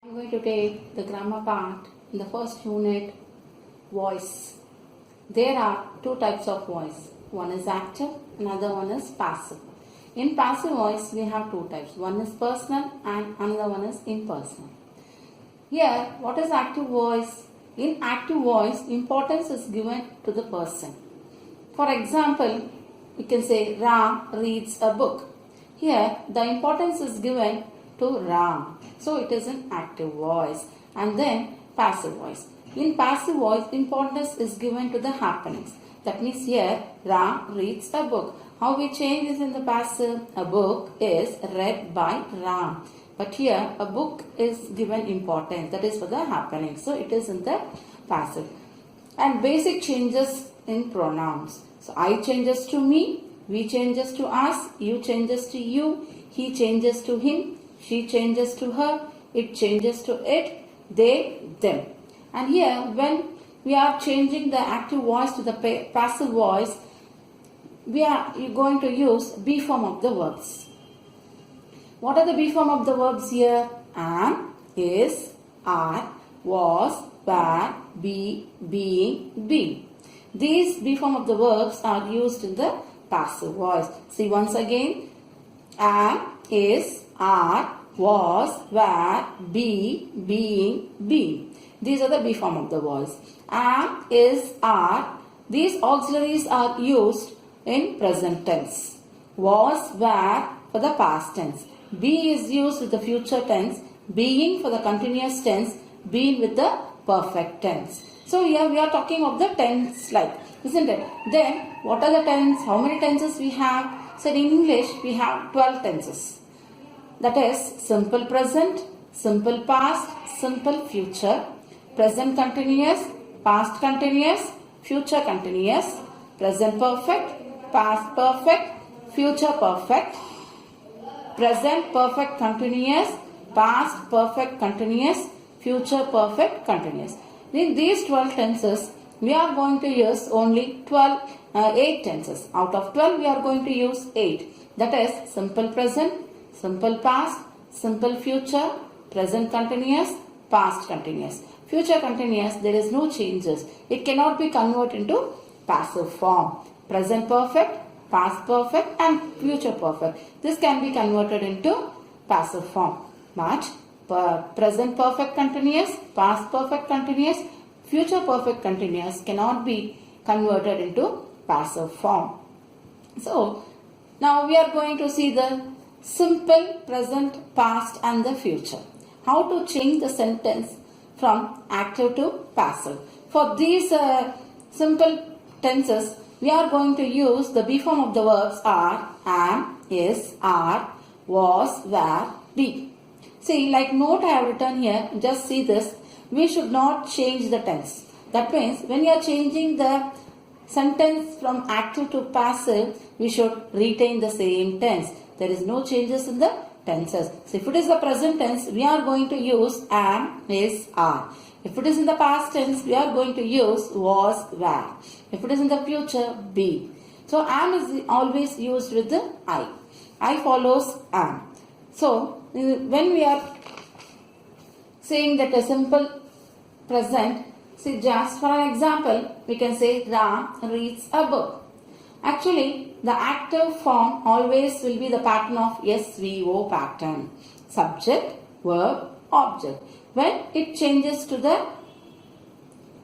I'm going to take the grammar part in the first unit, voice. There are two types of voice. One is active, another one is passive. In passive voice, we have two types. One is personal and another one is impersonal. Here, what is active voice? In active voice, importance is given to the person. For example, we can say Ram reads a book. Here, the importance is given to Ram. So, it is an active voice. And then, passive voice. In passive voice, importance is given to the happenings. That means here, Ram reads a book. How we change this in the passive? A book is read by Ram. But here, a book is given importance. That is for the happening. So, it is in the passive. And basic changes in pronouns. So, I changes to me, we changes to us, you changes to you, he changes to him, she changes to her, it changes to it, they, them. And here, when we are changing the active voice to the passive voice, we are going to use be form of the verbs. What are the be form of the verbs here? Am, is, are, was, were, be, being, be. These be form of the verbs are used in the passive voice. See once again. Am, is, are, was, were, be, being, be. These are the be form of the voice. Am, is, are. These auxiliaries are used in present tense. Was, were for the past tense. Be is used with the future tense. Being for the continuous tense. Been with the perfect tense. So here we are talking of the tense like, isn't it? Then what are the tense? How many tenses we have? So in English we have 12 tenses. That is simple present, simple past, simple future, present continuous, past continuous, future continuous, present perfect, past perfect, future perfect, present perfect continuous, past perfect continuous, future perfect continuous. In these 12 tenses, we are going to use only 8 tenses. Out of 12, we are going to use 8. That is simple present, simple past, simple future, present continuous, past continuous. Future continuous, there is no changes. It cannot be converted into passive form. Present perfect, past perfect and future perfect. This can be converted into passive form. But present perfect continuous, past perfect continuous, future perfect continuous cannot be converted into passive form. So, now we are going to see the simple, present, past and the future. How to change the sentence from active to passive. For these simple tenses, we are going to use the be form of the verbs are, am, is, are, was, were, be. See, like note I have written here, just see this. We should not change the tense. That means when you are changing the sentence from active to passive, we should retain the same tense. There is no changes in the tenses. So if it is the present tense, we are going to use am, is, are. If it is in the past tense, we are going to use was, were. If it is in the future, be. So am is always used with the I. I follows am. So when we are saying that a simple present, see just for an example, we can say Ram reads a book. Actually, the active form always will be the pattern of SVO pattern. Subject, verb, object. When it changes to the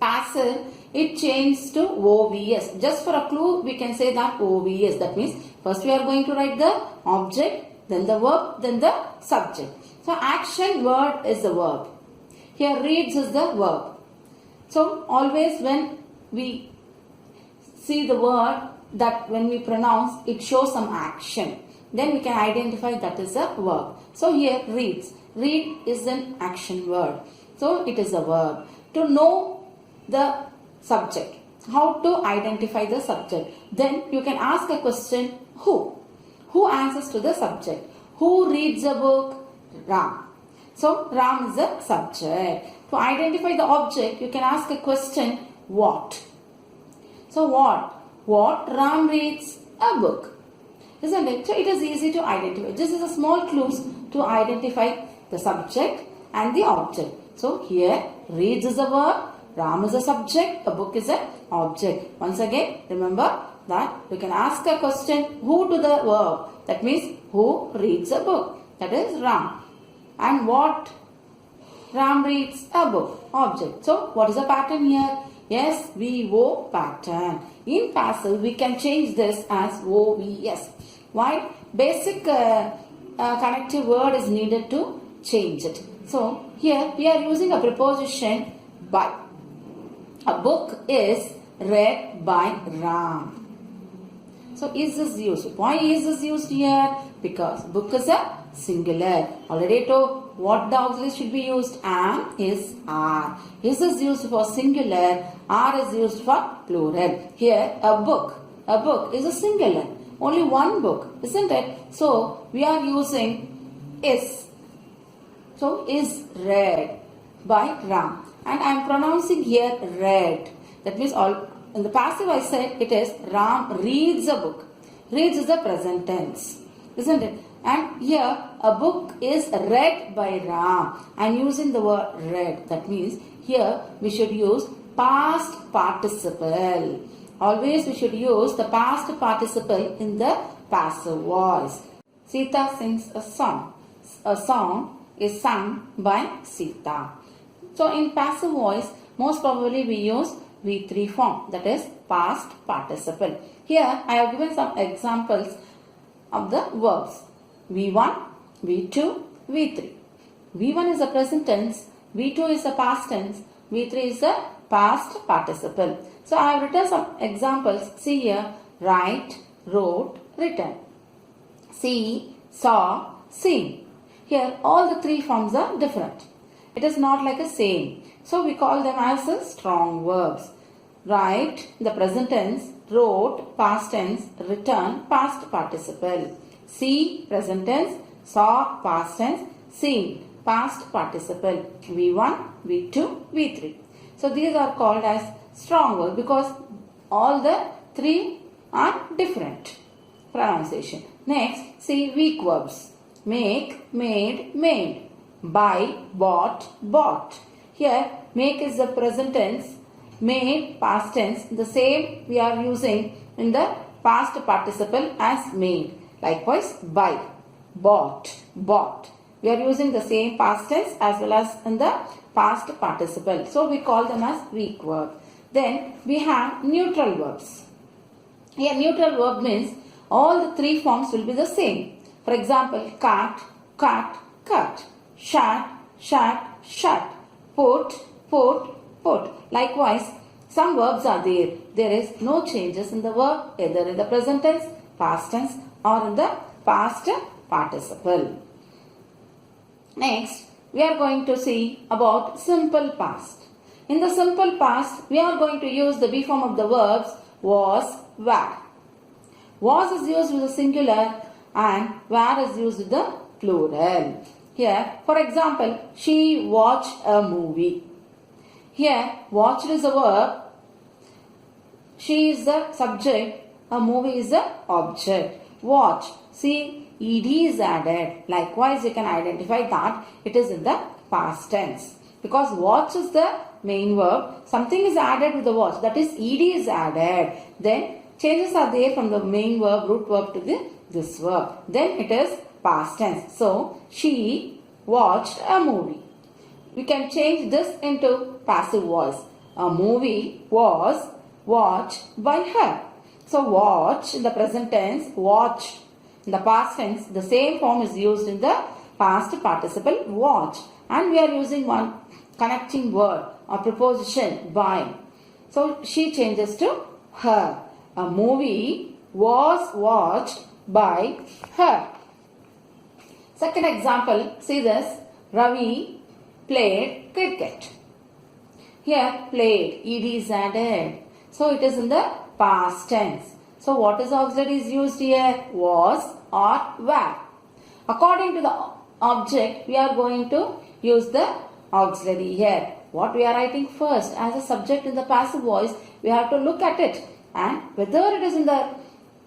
passive, it changes to OVS. Just for a clue, we can say that OVS. That means first we are going to write the object, then the verb, then the subject. So action word is the verb. Here reads is the verb. So always when we see the word that when we pronounce, it shows some action. Then we can identify that is a verb. So here reads. Read is an action word. So it is a verb. To know the subject. How to identify the subject. Then you can ask a question, who? Who answers to the subject? Who reads a book? Ram. So Ram is the subject. To identify the object, you can ask a question, what? So what? What? Ram reads a book. Isn't it? So it is easy to identify. This is a small clues to identify the subject, and the object. So here reads is a verb, Ram is a subject, a book is an object. Once again, remember that we can ask a question, who to the verb. That means who reads a book. That is Ram. And what? Ram reads a book. Object. So what is the pattern here? Yes, VO pattern. In passive, we can change this as OVS. Why? Basic connective word is needed to change it. So here we are using a preposition by. A book is read by Ram. So is this used? Why is this used here? Because book is a singular. Already told what the auxiliary should be used. Am is are. Is this used for singular? Are is used for plural. Here a book. A book is a singular. Only one book, isn't it? So we are using is. So is read by Ram. And I am pronouncing here read. That means all in the passive I said it is Ram reads a book. Reads is the present tense, isn't it? And here a book is read by Ram. I am using the word read. That means here we should use past participle. Always we should use the past participle in the passive voice. Sita sings a song. A song is sung by Sita. So in passive voice, most probably we use V3 form, that is past participle. Here I have given some examples of the verbs. V1, V2, V3. V1 is the present tense, V2 is the past tense, V3 is the past participle. So I have written some examples. See here, write, wrote, written. See, saw, seen. Here all the three forms are different. It is not like a same. So we call them as the strong verbs. Write, the present tense, wrote, past tense, return, past participle. See, present tense, saw, past tense, seen, past participle. V1, V2, V3. So these are called as strong verbs because all the three are different pronunciation. Next, see weak verbs. Make, made, made. Buy, bought, bought. Here, make is the present tense, made, past tense. The same we are using in the past participle as made. Likewise, buy, bought, bought. We are using the same past tense as well as in the past participle. So, we call them as weak verb. Then, we have neutral verbs. Here, neutral verb means all the three forms will be the same. For example, cut, cut, cut. Shut, shut, shut. Put, put, put. Likewise, some verbs are there. There is no changes in the verb either in the present tense, past tense or in the past participle. Next, we are going to see about simple past. In the simple past, we are going to use the be form of the verbs was, were. Was is used with the singular and were is used with the plural. Here, for example, she watched a movie. Here, watched is a verb. She is the subject. A movie is the object. Watch. See, ed is added. Likewise, you can identify that it is in the past tense. Because watch is the main verb. Something is added with the watch. That is, ed is added. Then, changes are there from the main verb, root verb to this verb. Then, it is past tense. So, she watched a movie. We can change this into passive voice. A movie was watched by her. So, watch in the present tense, watch. In the past tense, the same form is used in the past participle, watch. And we are using one connecting word or preposition, by. So, she changes to her. A movie was watched by her. Second example, see this. Ravi played cricket. Here, played, ed is added. So, it is in the past tense. So, what is auxiliary is used here? Was or were. According to the object, we are going to use the auxiliary here. What we are writing first as a subject in the passive voice, we have to look at it. And whether it is in the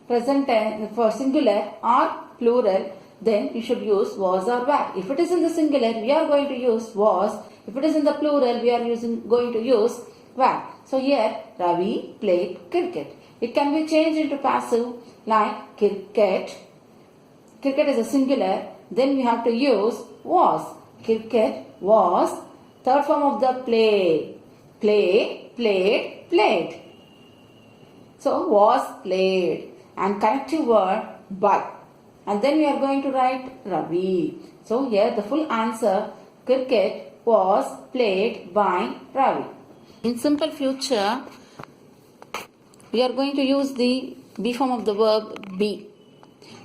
present tense for singular or plural, then you should use was or were. If it is in the singular, we are going to use was. If it is in the plural, we are going to use were. So here, Ravi played cricket. It can be changed into passive like cricket. Cricket is a singular. Then we have to use was. Cricket was. Third form of the play. Play, played, played. So was played. And connective word by. And then we are going to write Ravi. So here the full answer, cricket was played by Ravi. In simple future, we are going to use the be form of the verb be.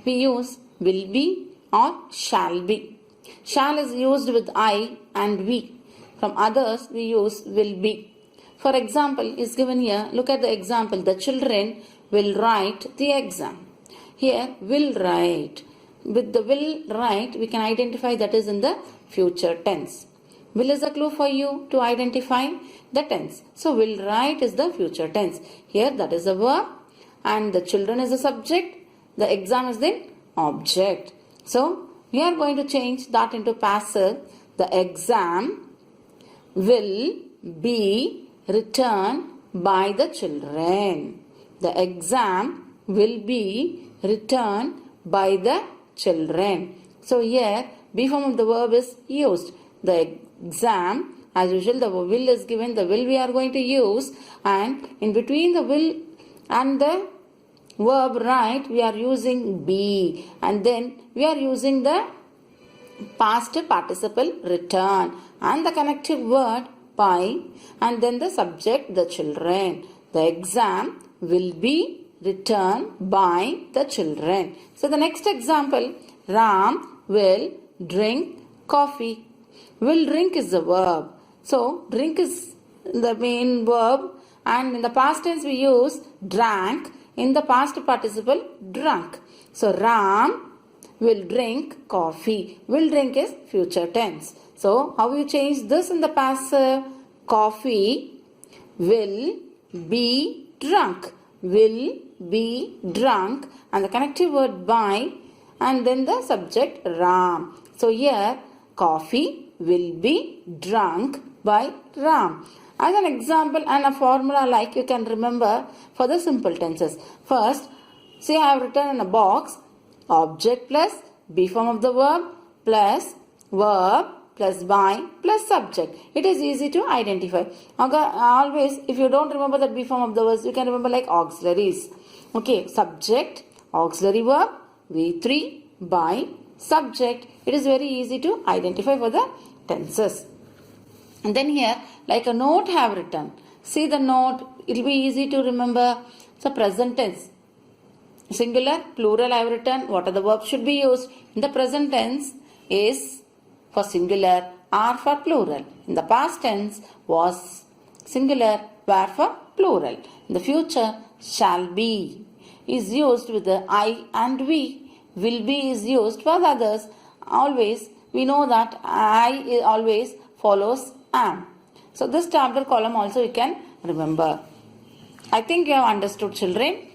We use will be or shall be. Shall is used with I and we. From others, we use will be. For example, is given here. Look at the example. The children will write the exam. Here, will write. With the will write, we can identify that is in the future tense. Will is a clue for you to identify the tense. So, will write is the future tense. Here, that is a verb. And the children is a subject. The exam is the object. So, we are going to change that into passive. The exam will be written by the children. The exam will be written by the children. So here, be form of the verb is used. The exam, as usual, the will is given. The will we are going to use. And in between the will and the verb write, we are using be. And then we are using the past participle return. And the connective word by. And then the subject, the children. The exam will be written by the children. So the next example, Ram will drink coffee. Will drink is the verb. So drink is the main verb, and in the past tense we use drank. In the past participle drunk. So Ram will drink coffee. Will drink is future tense. So how you change this in the passive? Coffee will be drunk. Will be drunk, and the connective word by, and then the subject Ram. So here coffee will be drunk by Ram. As an example and a formula like you can remember for the simple tenses. First, say I have written in a box object plus be form of the verb plus by plus subject. It is easy to identify. Always, if you don't remember that be form of the verbs, you can remember like auxiliaries. Okay, subject, auxiliary verb, V3, by, subject. It is very easy to identify for the tenses. And then here, like a note have written. See the note, it will be easy to remember. It's a present tense. Singular, plural I have written. What are the verbs should be used? In the present tense is for singular, are for plural. In the past tense was singular, were for plural. In the future, shall be is used with the I and we. Will be is used for the others. Always, we know that I always follows am. So this tabular column also you can remember. I think you have understood, children.